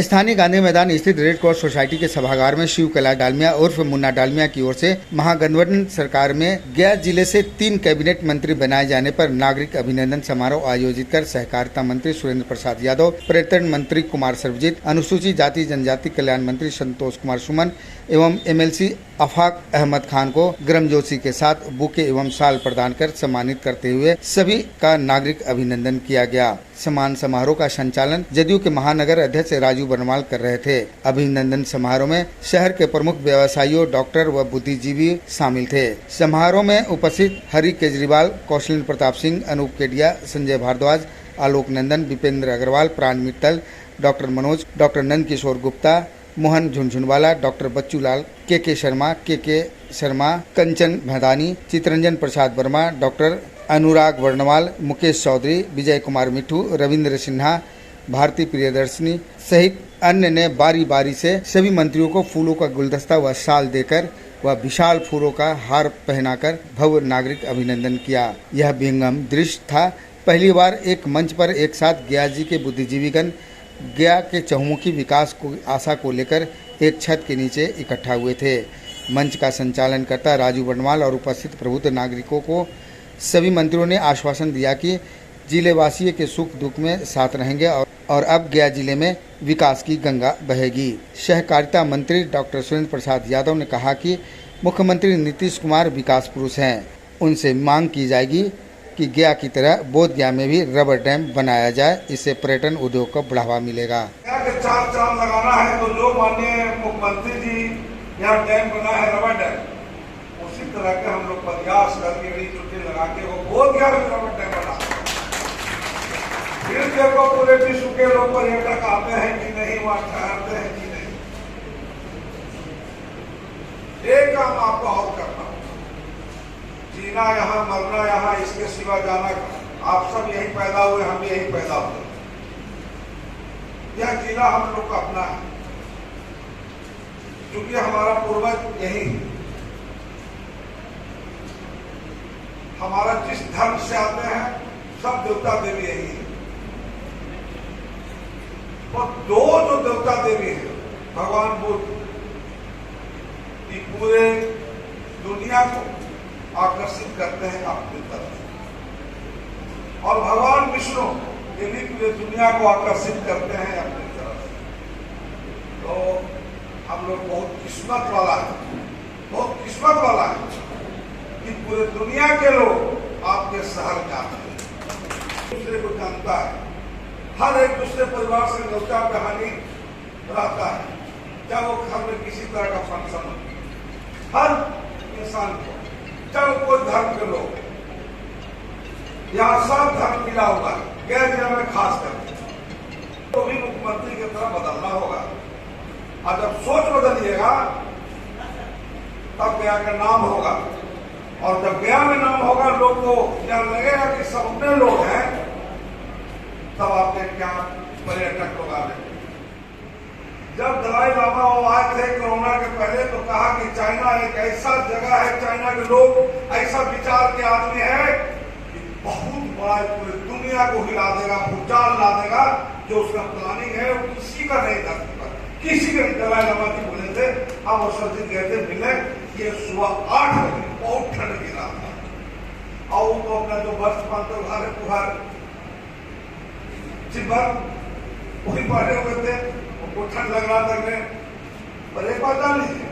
स्थानीय गांधी मैदान स्थित रेड क्रॉस सोसाइटी के सभागार में शिव कैलाश डालमिया उर्फ मुन्ना डालमिया की ओर से महागठबंधन सरकार में गया जिले से 3 कैबिनेट मंत्री बनाए जाने पर नागरिक अभिनंदन समारोह आयोजित कर सहकारिता मंत्री सुरेंद्र प्रसाद यादव, पर्यटन मंत्री कुमार सर्वजीत, अनुसूचित जाति जनजाति कल्याण मंत्री संतोष कुमार सुमन एवं MLC आफाक अहमद खान को गर्मजोशी के साथ बुके एवं शाल प्रदान कर सम्मानित करते हुए सभी का नागरिक अभिनंदन किया गया। सम्मान समारोह का संचालन जदयू के महानगर अध्यक्ष राजू बनवाल कर रहे थे। अभिनंदन समारोह में शहर के प्रमुख व्यवसायियों, डॉक्टर व बुद्धिजीवी शामिल थे। समारोह में उपस्थित हरि केजरीवाल, कौशलेंद्र प्रताप सिंह, अनूप केडिया, संजय भारद्वाज, आलोक नंदन, विपेंद्र अग्रवाल, प्राण Mittal, doctor Manoj, doctor Nand Kishore Gupta, Mohan Jhunjhunwala, doctor बच्चू लाल, के शर्मा, कंचन भदानी, चितरंजन प्रसाद वर्मा, डॉक्टर अनुराग वर्णवाल, मुकेश चौधरी, विजय कुमार मिठू, रविंद्र सिन्हा, भारती प्रियदर्शनी सहित अन्य ने बारी बारी से सभी मंत्रियों को फूलों का गुलदस्ता व शाल देकर व विशाल फूलों का हार पहनाकर भव्य नागरिक अभिनंदन किया। यह विहंगम दृश्य था। पहली बार एक मंच पर एक साथ गया जी के बुद्धिजीवीगण गया के चहुमुखी विकास को आशा को लेकर एक छत के नीचे इकट्ठा हुए थे। मंच का संचालन करता राजू बनवाल और उपस्थित प्रबुद्ध नागरिकों को सभी मंत्रियों ने आश्वासन दिया कि जिले वासियों के सुख दुख में साथ रहेंगे और अब गया जिले में विकास की गंगा बहेगी। सहकारिता मंत्री डॉक्टर सुरेंद्र प्रसाद यादव ने कहा कि मुख्यमंत्री नीतीश कुमार विकास पुरुष हैं। उनसे मांग की जाएगी कि गया की तरह बोधगया में भी रबर डैम बनाया जाए, इससे पर्यटन उद्योग को बढ़ावा मिलेगा। चार चांद लगाना है तो जो माननीय मुख्यमंत्री जी यहाँ डैम बना है रबर डैम, उसी तरह के हम लोग प्रयास करके चुटकी लगा के वो बोधगया में रबर डैम बना। फिर देखो पूरे विश्व के लोग पर्यटक आते हैं कि नहीं, वहाँ ठहरते हैं कि नहीं। एक काम आपको और करना, जीना यहाँ, मरना यहाँ, इसके सिवा जाना। आप सब यही पैदा हुए, हम यही पैदा हुए। यह जिला हम लोग का अपना है, क्योंकि हमारा पूर्वज यही, हमारा जिस धर्म से आते हैं सब देवता देवी यही है। और दो जो देवता देवी है, भगवान बुद्ध, ये पूरे दुनिया को आकर्षित करते हैं अपनी तरफ, और भगवान विष्णु ये भी पूरे दुनिया को आकर्षित करते हैं अपनी तरफ। तो हम लोग बहुत किस्मत वाला है कि पूरे दुनिया के लोग आपके शहर में आते हैं, दूसरे को जानता है। हर एक दूसरे परिवार से न्योता कहानी रहता है, चाहे वो घर में किसी तरह का फंक्शन हो, हर इंसान को, चाहे कोई धर्म के लोग, यहाँ सब धर्म मिला हुआ है। गया जिला में खास करके तो भी मुख्यमंत्री की तरह बदलना होगा, और जब सोच बदलिएगा तब गया का नाम होगा, और जब गया में नाम होगा लोग को क्या लगेगा कि सब अपने लोग हैं, तब आपके क्या पर्यटक लोग आ रहे। जब दलाई लामा वो आए थे कोरोना के पहले तो कहा कि चाइना एक ऐसा जगह है, चाइना के लोग ऐसा विचार के आदमी है कि बहुत बड़ा पूरी दुनिया को हिला देगा, भूचाल ला देगा। जो उसका प्लानिंग है वो किसी का नहीं था, किसी के। दलाई लामा जी बोले थे, हम और सर जी गए थे मिले, ये सुबह 8 बजे बहुत ठंड गिरा था, और वो अपना जो बर्फ पाते घर चिंबर वही पढ़े हुए थे, उनको ठंड लग रहा था। पर एक बात जान लीजिए,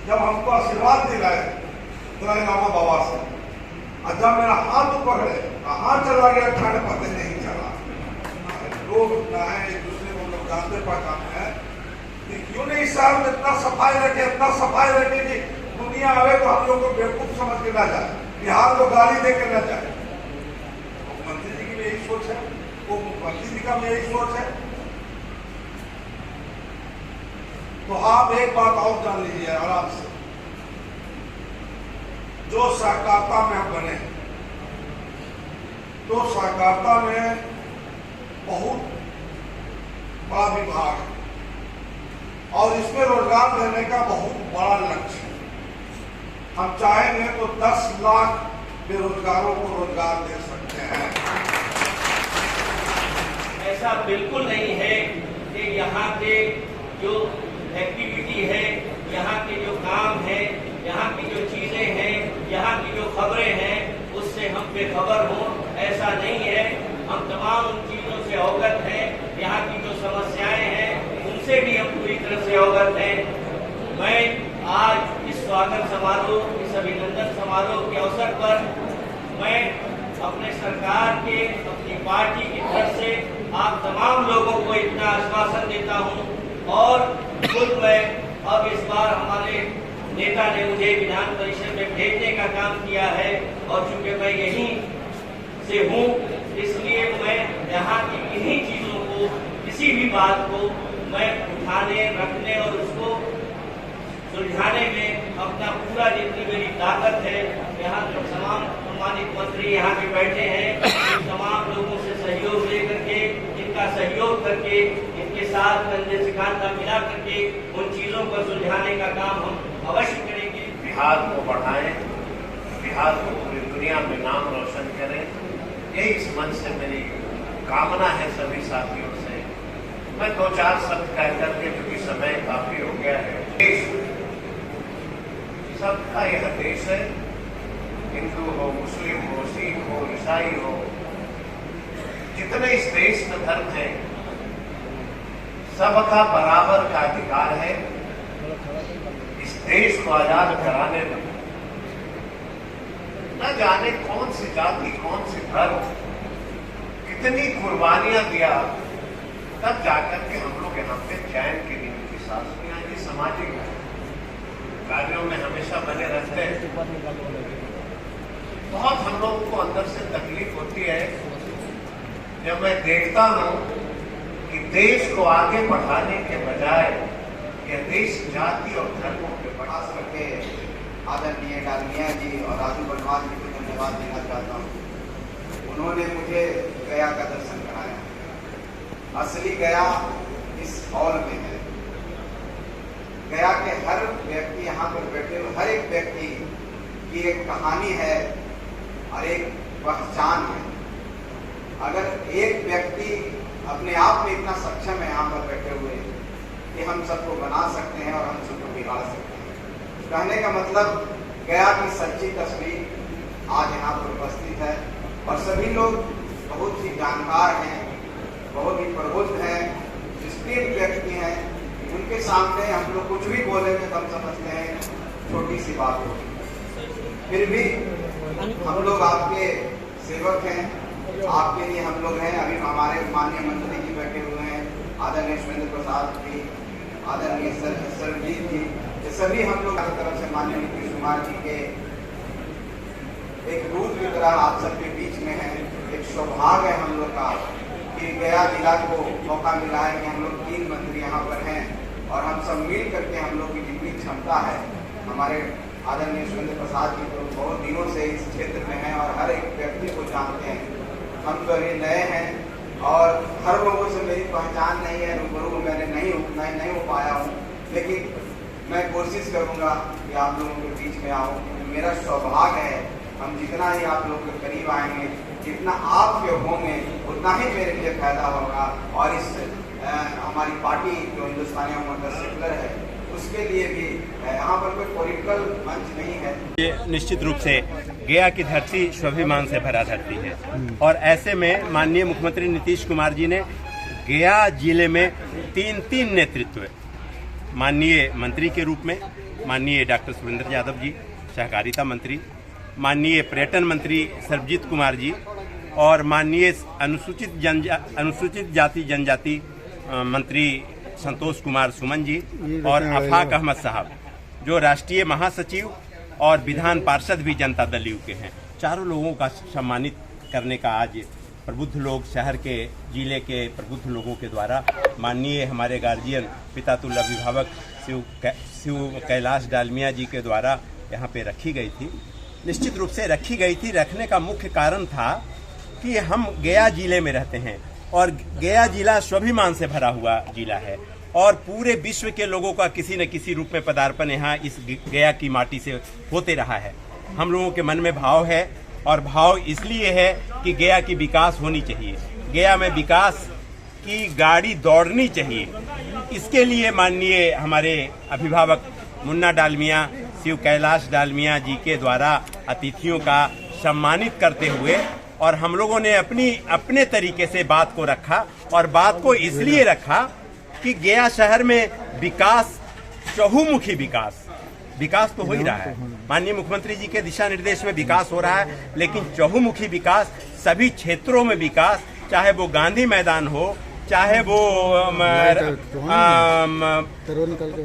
जब हमको आशीर्वाद दिलाए दलाई लामा बाबा से, और जब मेरा हाथ पकड़े, हाथ चला गया, ठंड पता नहीं चला। लोग ना है एक दूसरे को लोग जानते पहचानते हैं, क्यों नहीं शहर में इतना सफाई रखे कि दुनिया आवे तो हम लोग को बेवकूफ समझ के ना जाए, बिहार को गाली दे के ना जाए। मुख्यमंत्री जी की भी यही सोच है, वो मुख्यमंत्री जी का भी यही सोच है। तो आप एक बात और जान लीजिए आराम से, जो सहकारिता में हम बने, तो सहकारिता में बहुत बड़ा विभाग है, और इसमें रोजगार देने का बहुत बड़ा लक्ष्य है। हम चाहेंगे तो 10 लाख बेरोजगारों को रोजगार दे सकते हैं। ऐसा बिल्कुल नहीं है कि यहाँ के जो एक्टिविटी है, यहाँ के जो काम है, यहाँ की जो चीजें हैं, यहाँ की जो खबरें हैं, उससे हम बेखबर हों, ऐसा नहीं है। हम तमाम उन चीजों से अवगत हैं। यहाँ की जो समस्याएं हैं उनसे भी हम पूरी तरह से अवगत हैं। मैं आज इस स्वागत समारोह, इस अभिनंदन समारोह के अवसर पर मैं अपने सरकार के, अपनी पार्टी की तरफ से आप तमाम लोगों को इतना आश्वासन देता हूं। और खुद मैं अब इस बार हमारे नेता ने मुझे विधान परिषद में भेजने का काम किया है, और चूंकि मैं यहीं से हूँ, इसलिए मैं यहाँ की इन्हीं चीजों को, किसी भी बात को मैं उठाने, रखने और उसको सुलझाने में अपना पूरा जितनी मेरी ताकत है, यहाँ के तमाम सम्मानित मंत्री यहाँ पे बैठे हैं, इन तमाम लोगों से सहयोग लेकर के, इनका सहयोग करके, इनके साथ कंधे से कांधा मिला करके उन चीजों को सुलझाने का काम हम अवश्य करेंगे। बिहार को बढ़ाएं, बिहार को पूरी दुनिया में नाम रोशन करें, यही इस मंच से मेरी कामना है सभी साथियों से। मैं 2-4 शब्द कह करके, क्योंकि समय काफी हो गया है। देश सबका यह देश है, हिंदू हो, मुस्लिम हो, सिख हो, ईसाई हो, जितने इस देश में धर्म है, सबका बराबर का अधिकार है इस देश को आजाद कराने में। न जाने कौन सी जाति, कौन सी धर्म कितनी कुर्बानियां दिया, तब जाकर के हम लोग यहाँ पे चैन की नींद की सांस लिया। ये सामाजिक कार्यों में हमेशा बने रहते हैं। बहुत हम लोगों को अंदर से तकलीफ होती है जब मैं देखता हूं कि देश को आगे बढ़ाने के बजाय यह देश जाति और धर्मों के बढ़ा सके। आदरणीय डालमिया जी और राजू बनवाल जी को धन्यवाद देना चाहता हूँ। उन्होंने मुझे गया का दर्शन कराया। असली गया इस हॉल में है। गया के हर व्यक्ति, यहाँ पर बैठे हुए हर एक व्यक्ति की एक कहानी है और एक पहचान है। अगर एक व्यक्ति अपने आप में इतना सक्षम है यहाँ पर बैठे हुए कि हम सबको बना सकते हैं और हम सबको बिगाड़ सकते हैं, कहने का मतलब गया की सच्ची तस्वीर आज यहाँ पर उपस्थित है। और सभी लोग बहुत ही जानकार हैं, बहुत ही प्रबुद्ध हैं, स्थिर व्यक्ति हैं। उनके सामने हम लोग कुछ भी बोलेंगे तो हम समझते हैं छोटी सी बात होगी। फिर भी हम लोग आपके सेवक हैं, आपके लिए हम लोग हैं। अभी हमारे माननीय मंत्री जी बैठे हुए हैं, आदरणीय सुरेंद्र प्रसाद जी, आदरणीय सरजीत जी, ये सभी हम लोग की तरफ से माननीय नीतीश कुमार जी के एक दूत की तरह आप सबके बीच में है। एक सौभाग्य है हम लोग का कि गया जिला को मौका मिला है कि हम लोग 3 मंत्री यहाँ पर हैं और हम सब मिल करके हम लोग की जितनी क्षमता है, हमारे आदरणीय सुरेंद्र प्रसाद जी तो बहुत दिनों से इस क्षेत्र में हैं और हर एक व्यक्ति को जानते हैं। हम तो अभी नए हैं और हर लोगों से मेरी पहचान नहीं है, रूबरू मैंने नहीं हो पाया हूँ, लेकिन मैं कोशिश करूँगा कि आप लोगों के बीच में आऊँ। मेरा सौभाग्य है, हम जितना ही आप लोग के करीब आएंगे, जितना आपके होंगे, उतना ही मेरे लिए फायदा होगा। और इस हमारी पार्टी जो हिंदुस्तानी अवाम सेकुलर है, उसके लिए भी यहाँ पर कोई पॉलिटिकल मंच नहीं है। ये निश्चित रूप से गया की धरती स्वाभिमान से भरा धरती है और ऐसे में माननीय मुख्यमंत्री नीतीश कुमार जी ने गया जिले में 3 नेतृत्व, माननीय मंत्री के रूप में माननीय डॉक्टर सुरेंद्र यादव जी, सहकारिता मंत्री, माननीय पर्यटन मंत्री सरबजीत कुमार जी और माननीय अनुसूचित जाति जनजाति मंत्री संतोष कुमार सुमन जी और आफाक अहमद साहब जो राष्ट्रीय महासचिव और विधान पार्षद भी जनता दल यू के हैं। चारों लोगों का सम्मानित करने का आज प्रबुद्ध लोग, शहर के जिले के प्रबुद्ध लोगों के द्वारा माननीय हमारे गार्जियन पितातुल्य अभिभावक शिव कैलाश डालमिया जी के द्वारा यहाँ पे रखी गई थी। निश्चित रूप से रखी गई थी। रखने का मुख्य कारण था कि हम गया जिले में रहते हैं और गया जिला स्वाभिमान से भरा हुआ जिला है और पूरे विश्व के लोगों का किसी न किसी रूप में पदार्पण यहाँ इस गया की माटी से होते रहा है। हम लोगों के मन में भाव है और भाव इसलिए है कि गया की विकास होनी चाहिए। गया में विकास की गाड़ी दौड़नी चाहिए। इसके लिए माननीय हमारे अभिभावक मुन्ना डालमिया, शिव कैलाश डालमिया जी के द्वारा अतिथियों का सम्मानित करते हुए, और हम लोगों ने अपने तरीके से बात को रखा, और बात को इसलिए रखा कि गया शहर में विकास, चहुमुखी विकास तो हो ही रहा है। माननीय मुख्यमंत्री जी के दिशा निर्देश में विकास हो रहा है, लेकिन चहुमुखी विकास, सभी क्षेत्रों में विकास, चाहे वो गांधी मैदान हो, चाहे वो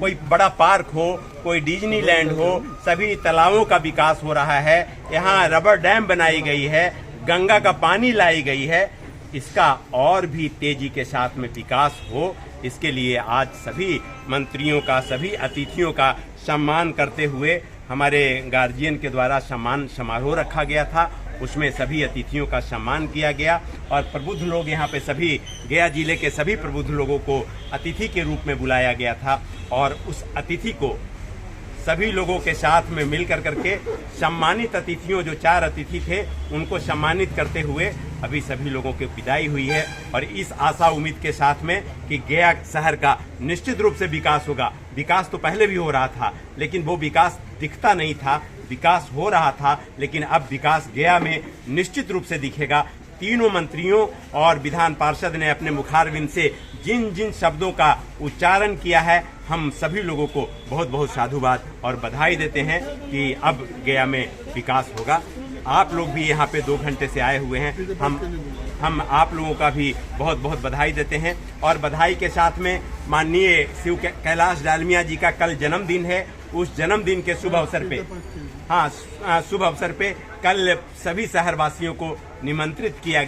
कोई बड़ा पार्क हो, कोई डिज्नीलैंड हो, सभी तालाबों का विकास हो रहा है। यहाँ रबर डैम बनाई गई है, गंगा का पानी लाई गई है। इसका और भी तेजी के साथ में विकास हो, इसके लिए आज सभी मंत्रियों का, सभी अतिथियों का सम्मान करते हुए हमारे गार्जियन के द्वारा सम्मान समारोह रखा गया था। उसमें सभी अतिथियों का सम्मान किया गया, और प्रबुद्ध लोग यहाँ पे सभी गया जिले के सभी प्रबुद्ध लोगों को अतिथि के रूप में बुलाया गया था, और उस अतिथि को सभी लोगों के साथ में मिलकर करके सम्मानित अतिथियों, जो 4 अतिथि थे, उनको सम्मानित करते हुए अभी सभी लोगों की विदाई हुई है। और इस आशा उम्मीद के साथ में कि गया शहर का निश्चित रूप से विकास होगा। विकास तो पहले भी हो रहा था, लेकिन वो विकास दिखता नहीं था। विकास हो रहा था, लेकिन अब विकास गया में निश्चित रूप से दिखेगा। तीनों मंत्रियों और विधान पार्षद ने अपने मुखारविंद से जिन जिन शब्दों का उच्चारण किया है, हम सभी लोगों को बहुत बहुत साधुवाद और बधाई देते हैं कि अब गया में विकास होगा। आप लोग भी यहाँ पे 2 घंटे से आए हुए हैं, हम आप लोगों का भी बहुत बहुत बधाई देते हैं। और बधाई के साथ में माननीय शिव कैलाश डालमिया जी का कल जन्मदिन है। उस जन्मदिन के शुभ अवसर पे कल सभी शहरवासियों को आमंत्रित किया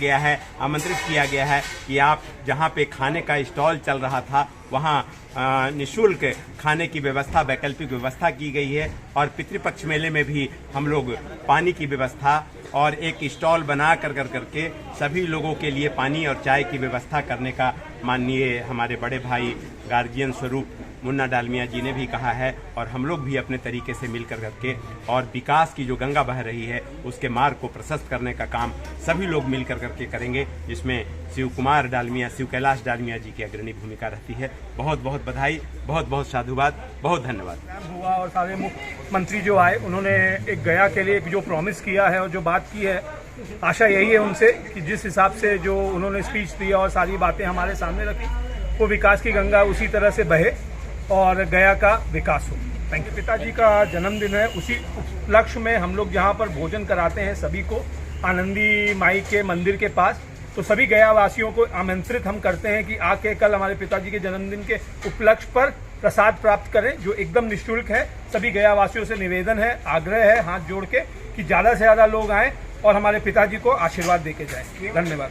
गया है कि आप जहां पे खाने का स्टॉल चल रहा था, वहां निःशुल्क खाने की व्यवस्था, वैकल्पिक व्यवस्था की गई है। और पितृपक्ष मेले में भी हम लोग पानी की व्यवस्था और एक स्टॉल बना करके सभी लोगों के लिए पानी और चाय की व्यवस्था करने का माननीय हमारे बड़े भाई गार्जियन स्वरूप मुन्ना डालमिया जी ने भी कहा है। और हम लोग भी अपने तरीके से मिलकर करके, और विकास की जो गंगा बह रही है उसके मार्ग को प्रशस्त करने का काम सभी लोग मिलकर करके करेंगे, जिसमें शिव कैलाश डालमिया जी की अग्रणी भूमिका रहती है। बहुत बहुत बधाई, बहुत बहुत साधुवाद, बहुत धन्यवाद हुआ। और सारे मुख्यमंत्री जो आए, उन्होंने एक गया के लिए जो प्रॉमिस किया है और जो बात की है, आशा यही है उनसे कि जिस हिसाब से जो उन्होंने स्पीच दिया और सारी बातें हमारे सामने रखी, वो विकास की गंगा उसी तरह से बहे और गया का विकास हो। Thank you. पिताजी का जन्मदिन है, उसी उपलक्ष्य में हम लोग यहाँ पर भोजन कराते हैं सभी को, आनंदी माई के मंदिर के पास। तो सभी गया वासियों को आमंत्रित हम करते हैं कि आके कल हमारे पिताजी के जन्मदिन के उपलक्ष्य पर प्रसाद प्राप्त करें, जो एकदम निःशुल्क है। सभी गया वासियों से निवेदन है, आग्रह है हाथ जोड़ के कि ज़्यादा से ज़्यादा लोग आएँ और हमारे पिताजी को आशीर्वाद देके जाएं। धन्यवाद।